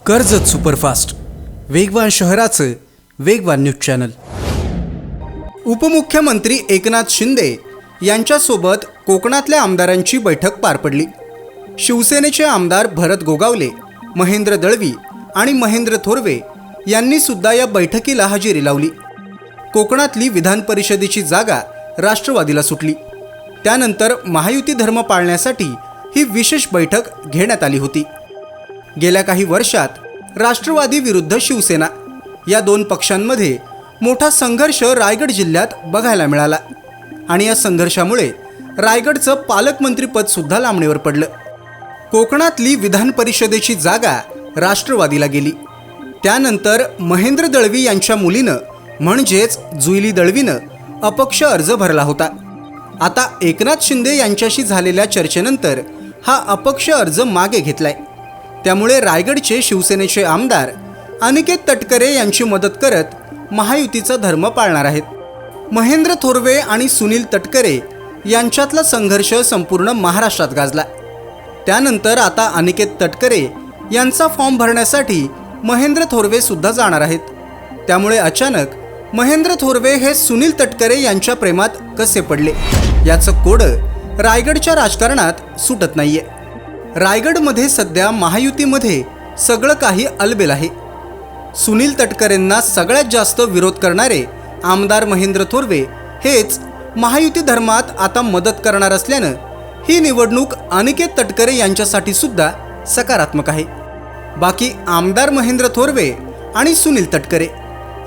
Karjat superfast, वेगवान शहराचं वेगवान न्यूज चॅनल। उपमुख्यमंत्री एकनाथ शिंदे यांच्यासोबत कोकणातल्या आमदारांची बैठक पार पडली। शिवसेनेचे आमदार भरत गोगावले, महेंद्र दळवी आणि महेंद्र थोरवे यांनी सुद्धा या बैठकीला हजेरी लावली। कोकणातली विधान परिषदेची जागा राष्ट्रवादीला सुटली। त्यानंतर महायुती धर्म पाळण्यासाठी ही विशेष बैठक घेण्यात आली होती। गेल्या काही वर्षात राष्ट्रवादी विरुद्ध शिवसेना या दोन पक्षांमध्ये मोठा संघर्ष रायगड जिल्ह्यात बघायला मिळाला आणि या संघर्षामुळे रायगडचं पालकमंत्रीपद सुद्धा लांबणीवर पडलं। कोकणातली विधान परिषदेची जागा राष्ट्रवादीला गेली। त्यानंतर महेंद्र दळवी यांच्या मुलीनं म्हणजेच जुईली दळवीनं अपक्ष अर्ज भरला होता। आता एकनाथ शिंदे यांच्याशी झालेल्या चर्चेनंतर हा अपक्ष अर्ज मागे घेतलाय। त्यामुळे रायगडचे शिवसेनेचे आमदार अनिकेत तटकरे यांची मदत करत महायुतीचा धर्म पाळणार आहेत। महेंद्र थोरवे आणि सुनील तटकरे यांच्यातला संघर्ष संपूर्ण महाराष्ट्रात गाजला। त्यानंतर आता अनिकेत तटकरे यांचा फॉर्म भरण्यासाठी महेंद्र थोरवे सुद्धा जाणार आहेत। त्यामुळे अचानक महेंद्र थोरवे हे सुनील तटकरे यांच्या प्रेमात कसे पडले याचं कोडं रायगडच्या राजकारणात सुटत नाहीये। रायगडमध्ये सध्या महायुतीमध्ये सगळं काही अलबेल आहे। सुनील तटकरेंना सगळ्यात जास्त विरोध करणारे आमदार महेंद्र थोरवे हेच महायुती धर्मात आता मदत करणार असल्यानं ही निवडणूक अनिकेत तटकरे यांच्यासाठी सुद्धा सकारात्मक आहे। बाकी आमदार महेंद्र थोरवे आणि सुनील तटकरे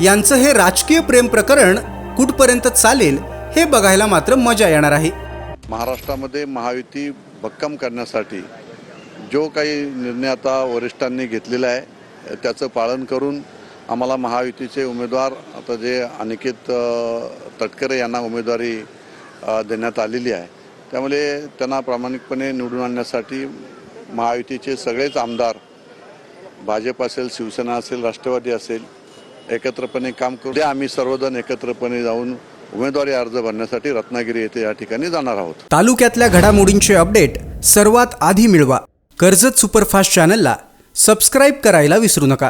यांचं हे राजकीय प्रेम प्रकरण कुठपर्यंत चालेल हे बघायला मात्र मजा येणार आहे। महाराष्ट्रामध्ये महायुती भक्कम करण्यासाठी जो काही निर्णय आता वरिष्ठांनी घेतलेला आहे त्याचं पालन करून आम्हाला महायुतीचे उमेदवार आता जे अनिकेत तटकरे यांना उमेदवारी देण्यात आलेली आहे, त्यामुळे त्यांना प्रामाणिकपणे निवडून आणण्यासाठी महायुतीचे सगळेच आमदार भाजप असेल, शिवसेना असेल, राष्ट्रवादी असेल एकत्रपणे काम करू द्या। आम्ही सर्वजण एकत्रपणे जाऊन उमेदवारी अर्ज भरण्यासाठी रत्नागिरी येथे या ठिकाणी जाणार आहोत। तालुक्यातल्या घडामोडींचे अपडेट सर्वात आधी मिळवा कर्जत सुपरफास्ट चॅनलला सबस्क्राईब करायला विसरू नका।